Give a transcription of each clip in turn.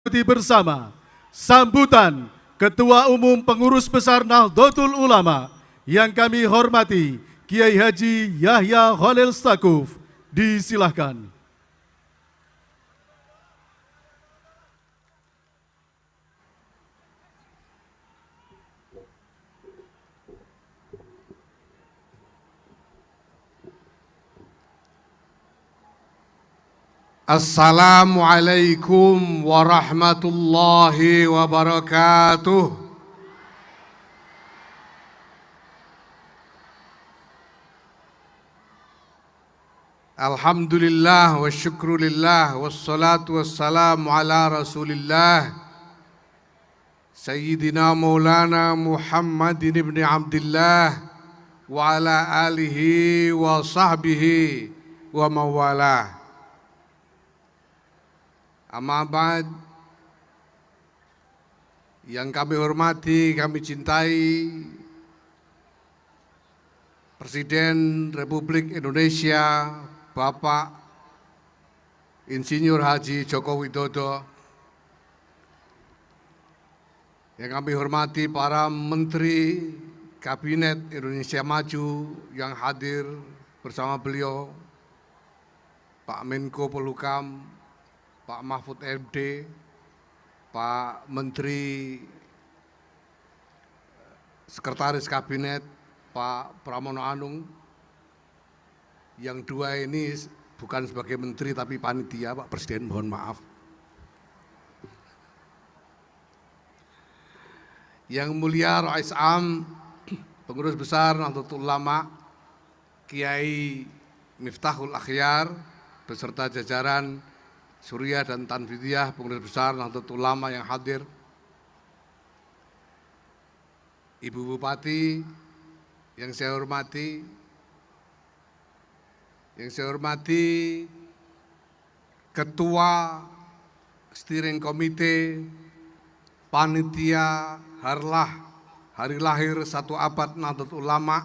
bersama sambutan Ketua Umum Pengurus Besar Nahdlatul Ulama yang kami hormati Kiai Haji Yahya Khalil Stakuf. Disilahkan. Assalamualaikum warahmatullahi wabarakatuh. Alhamdulillah wa syukrulillah wassalatu wassalamu ala rasulillah Sayyidina Maulana Muhammadin ibn Abdillah wa ala alihi wa sahbihi wa mawalah. Amma ba'd, yang kami hormati, kami cintai Presiden Republik Indonesia Bapak Insinyur Haji Joko Widodo, yang kami hormati para Menteri Kabinet Indonesia Maju yang hadir bersama beliau, Pak Menko Polhukam, Pak Mahfud MD, Pak Menteri Sekretaris Kabinet, Pak Pramono Anung, yang dua ini bukan sebagai menteri tapi panitia, Pak Presiden, mohon maaf. Yang mulia Rais Am, Pengurus Besar Nahdlatul Ulama, Kiai Miftahul Akhyar, beserta jajaran Surya dan Tanfidiyah, Pengurus Besar Nahdlatul Ulama yang hadir, Ibu Bupati yang saya hormati, Ketua Steering Komite Panitia Harlah Hari Lahir 1 Abad Nahdlatul Ulama,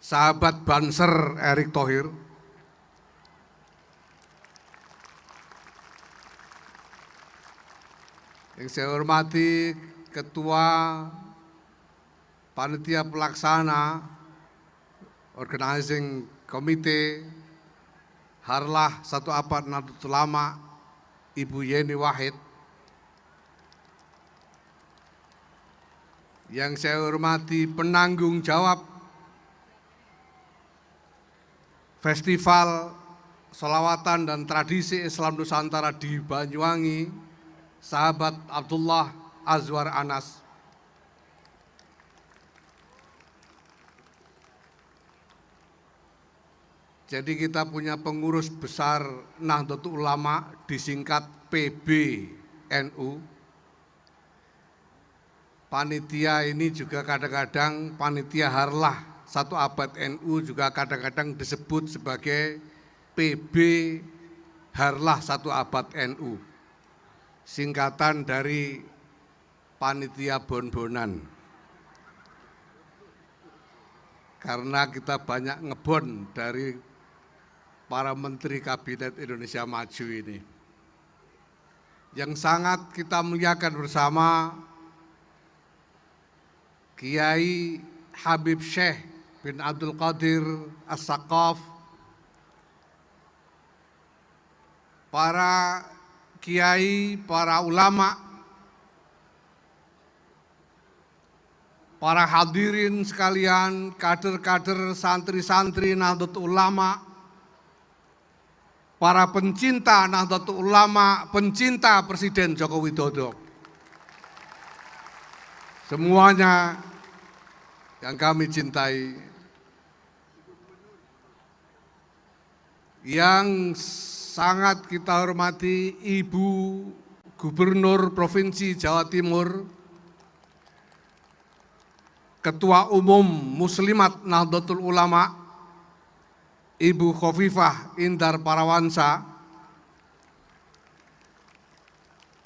sahabat Banser Erick Thohir, yang saya hormati Ketua Panitia Pelaksana Organizing Komite Harlah 1 Abad Nahdlatul Ulama, Ibu Yeni Wahid, yang saya hormati penanggung jawab Festival Sholawatan dan Tradisi Islam Nusantara di Banyuwangi, sahabat Abdullah Azwar Anas. Jadi kita punya pengurus besar Nahdlatul Ulama, disingkat PBNU. Panitia ini juga kadang-kadang panitia Harlah 1 Abad NU juga kadang-kadang disebut sebagai PB Harlah 1 Abad NU. Singkatan dari panitia bon-bonan. Karena kita banyak ngebon dari para Menteri Kabinet Indonesia Maju ini. Yang sangat kita muliakan bersama Kiai Habib Syekh bin Abdul Qadir As-Saqaf, para kiai, para ulama, para hadirin sekalian, kader-kader santri-santri Nahdlatul Ulama, para pencinta Nahdlatul Ulama, pencinta Presiden Joko Widodo, semuanya yang kami cintai, yang sangat kita hormati Ibu Gubernur Provinsi Jawa Timur, Ketua Umum Muslimat Nahdlatul Ulama, Ibu Khofifah Indar Parawansa,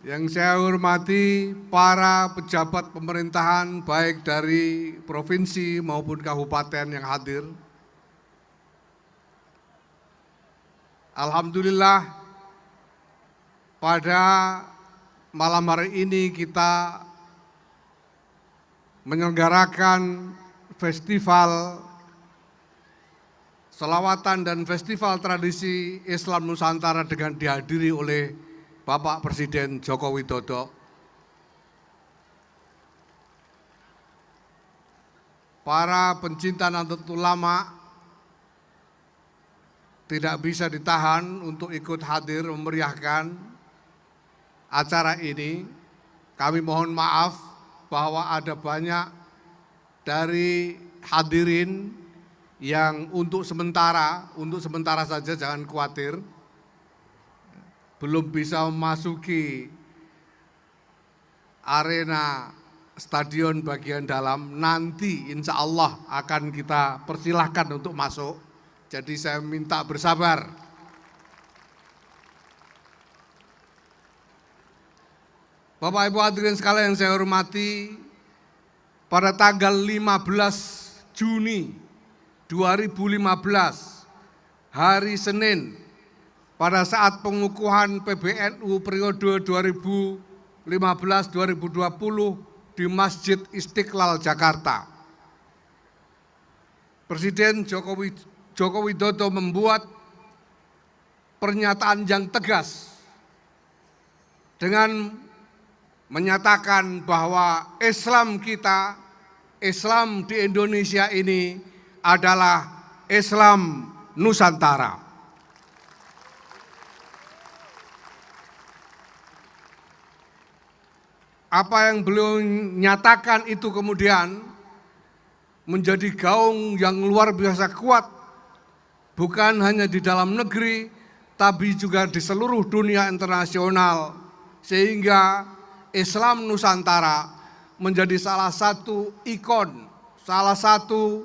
yang saya hormati para pejabat pemerintahan baik dari provinsi maupun kabupaten yang hadir. Alhamdulillah pada malam hari ini kita menyelenggarakan festival selawatan dan festival tradisi Islam Nusantara dengan dihadiri oleh Bapak Presiden Joko Widodo. Para pencinta Nahdlatul Ulama tidak bisa ditahan untuk ikut hadir memeriahkan acara ini. Kami mohon maaf bahwa ada banyak dari hadirin yang untuk sementara saja, jangan khawatir, belum bisa memasuki arena stadion bagian dalam. Nanti insya Allah akan kita persilahkan untuk masuk. Jadi saya minta bersabar. Bapak Ibu hadirin sekalian yang saya hormati, pada tanggal 15 Juni 2015, hari Senin, pada saat pengukuhan PBNU periode 2015-2020 di Masjid Istiqlal Jakarta, Presiden Joko Widodo membuat pernyataan yang tegas dengan menyatakan bahwa Islam kita, Islam di Indonesia ini adalah Islam Nusantara. Apa yang beliau nyatakan itu kemudian menjadi gaung yang luar biasa kuat, bukan hanya di dalam negeri, tapi juga di seluruh dunia internasional, sehingga Islam Nusantara menjadi salah satu ikon, salah satu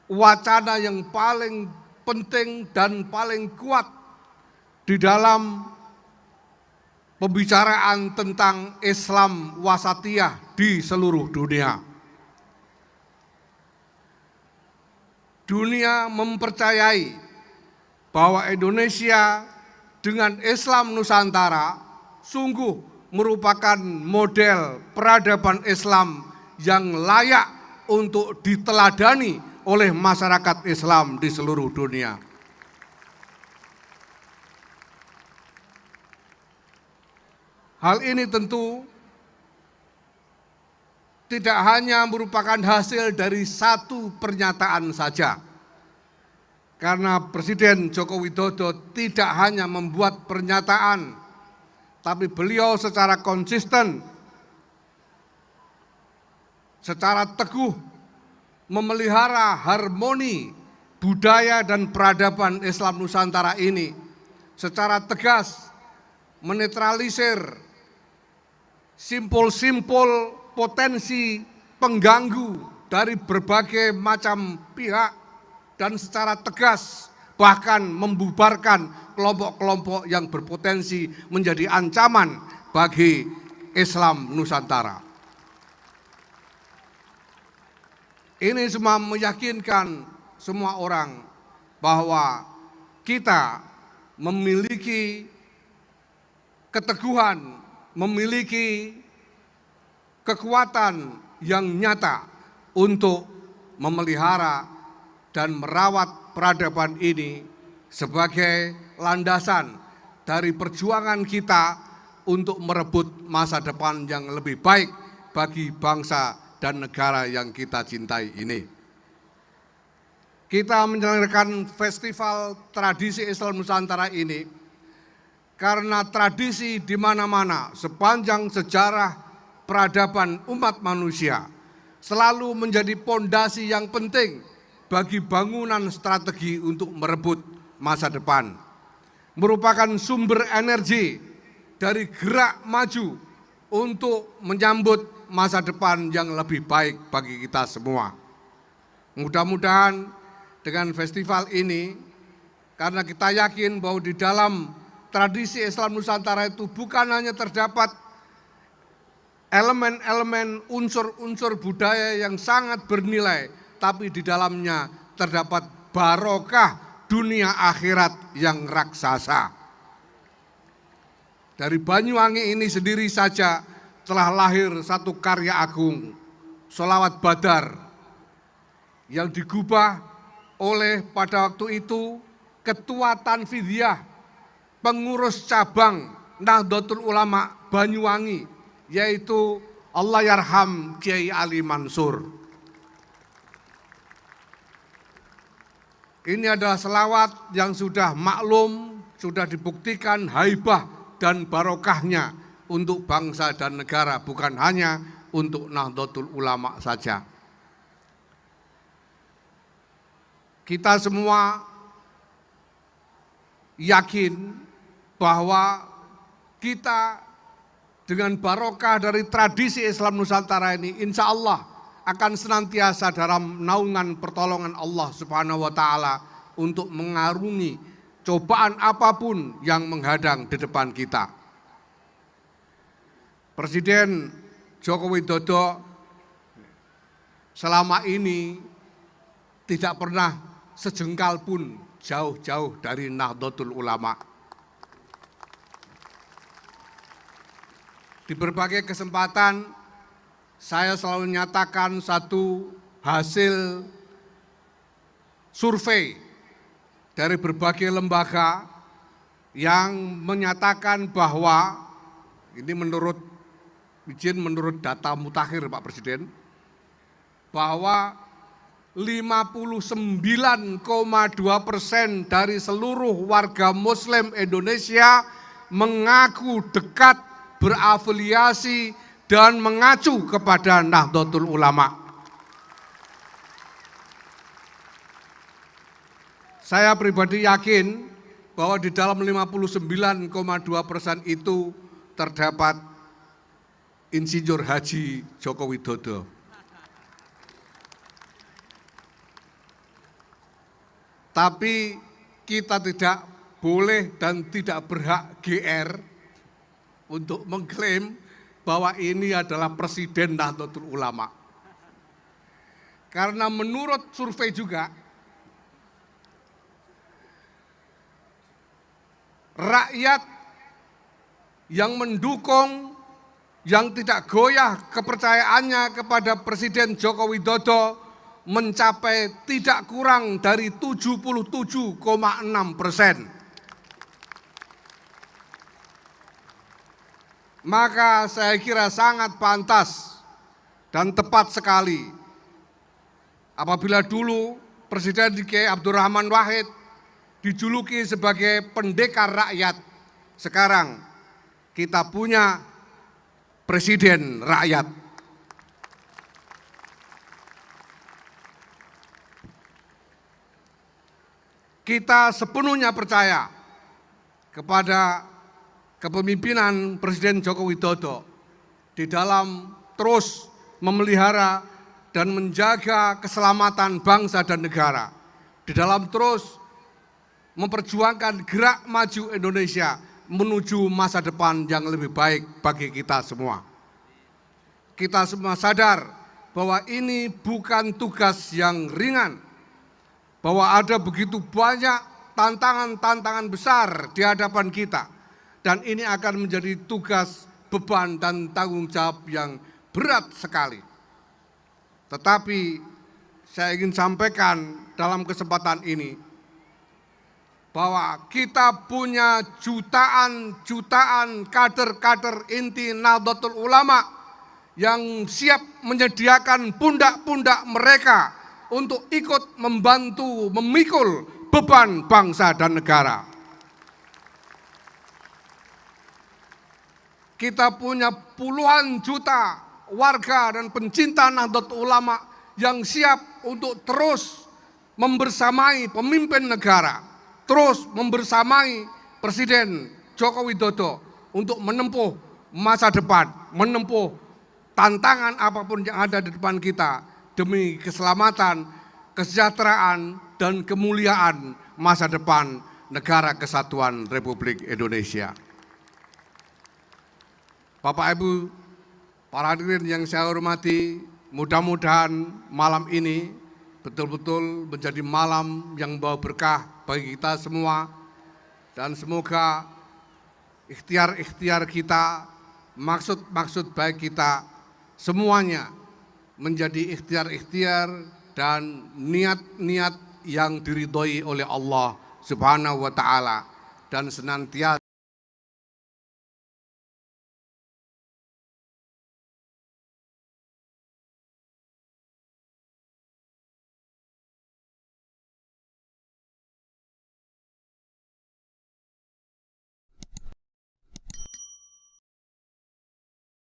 wacana yang paling penting dan paling kuat di dalam pembicaraan tentang Islam wasatiyah di seluruh dunia. Dunia mempercayai bahwa Indonesia dengan Islam Nusantara sungguh merupakan model peradaban Islam yang layak untuk diteladani oleh masyarakat Islam di seluruh dunia. Hal ini tentu tidak hanya merupakan hasil dari satu pernyataan saja, karena Presiden Joko Widodo tidak hanya membuat pernyataan, tapi beliau secara konsisten, secara teguh memelihara harmoni budaya dan peradaban Islam Nusantara ini, secara tegas menetralisir simpul-simpul potensi pengganggu dari berbagai macam pihak, dan secara tegas bahkan membubarkan kelompok-kelompok yang berpotensi menjadi ancaman bagi Islam Nusantara. Ini semua meyakinkan semua orang bahwa kita memiliki keteguhan, memiliki kekuatan yang nyata untuk memelihara dan merawat peradaban ini sebagai landasan dari perjuangan kita untuk merebut masa depan yang lebih baik bagi bangsa dan negara yang kita cintai ini. Kita menyelenggarakan festival tradisi Islam Nusantara ini karena tradisi di mana-mana sepanjang sejarah peradaban umat manusia selalu menjadi pondasi yang penting bagi bangunan strategi untuk merebut masa depan. Merupakan sumber energi dari gerak maju untuk menyambut masa depan yang lebih baik bagi kita semua. Mudah-mudahan dengan festival ini, karena kita yakin bahwa di dalam tradisi Islam Nusantara itu bukan hanya terdapat elemen-elemen unsur-unsur budaya yang sangat bernilai, tapi di dalamnya terdapat barokah dunia akhirat yang raksasa. dari Banyuwangi ini sendiri saja telah lahir satu karya agung, Sholawat Badar, yang digubah oleh pada waktu itu Ketua Tanfidiyah pengurus cabang Nahdlatul Ulama Banyuwangi, yaitu Allahyarham Kiai Ali Mansur. Ini adalah selawat yang sudah maklum, sudah dibuktikan haibah dan barokahnya untuk bangsa dan negara, bukan hanya untuk Nahdlatul Ulama saja. Kita semua yakin bahwa kita dengan barokah dari tradisi Islam Nusantara ini, insya Allah akan senantiasa dalam naungan pertolongan Allah Subhanahu wa Ta'ala untuk mengarungi cobaan apapun yang menghadang di depan kita. Presiden Joko Widodo selama ini tidak pernah sejengkal pun jauh-jauh dari Nahdlatul Ulama. Di berbagai kesempatan saya selalu menyatakan satu hasil survei dari berbagai lembaga yang menyatakan bahwa, ini menurut data mutakhir Pak Presiden, bahwa 59,2% dari seluruh warga Muslim Indonesia mengaku dekat, berafiliasi, dan mengacu kepada Nahdlatul Ulama. Saya pribadi yakin bahwa di dalam 59,2% itu terdapat Insinyur Haji Joko Widodo. Tapi kita tidak boleh dan tidak berhak GR untuk mengklaim bahwa ini adalah Presiden Nahdlatul Ulama. Karena menurut survei juga, rakyat yang mendukung, yang tidak goyah kepercayaannya kepada Presiden Joko Widodo mencapai tidak kurang dari 77,6%. Maka saya kira sangat pantas dan tepat sekali apabila dulu Presiden Kiai Abdurrahman Wahid dijuluki sebagai pendekar rakyat. Sekarang kita punya Presiden rakyat. Kita sepenuhnya percaya kepada kepemimpinan Presiden Joko Widodo di dalam terus memelihara dan menjaga keselamatan bangsa dan negara, di dalam terus memperjuangkan gerak maju Indonesia menuju masa depan yang lebih baik bagi kita semua. Kita semua sadar bahwa ini bukan tugas yang ringan, bahwa ada begitu banyak tantangan-tantangan besar di hadapan kita. Dan ini akan menjadi tugas, beban, dan tanggung jawab yang berat sekali. Tetapi saya ingin sampaikan dalam kesempatan ini bahwa kita punya jutaan kader-kader inti Nahdlatul Ulama yang siap menyediakan pundak-pundak mereka untuk ikut membantu memikul beban bangsa dan negara. Kita punya puluhan juta warga dan pencinta Nahdlatul Ulama yang siap untuk terus membersamai pemimpin negara, terus membersamai Presiden Joko Widodo untuk menempuh masa depan, menempuh tantangan apapun yang ada di depan kita demi keselamatan, kesejahteraan, dan kemuliaan masa depan Negara Kesatuan Republik Indonesia. Bapak Ibu, para hadirin yang saya hormati, mudah-mudahan malam ini betul-betul menjadi malam yang membawa berkah bagi kita semua. Dan semoga ikhtiar-ikhtiar kita, maksud-maksud baik kita, semuanya menjadi ikhtiar-ikhtiar dan niat-niat yang diridhoi oleh Allah Subhanahu wa taala, dan senantiasa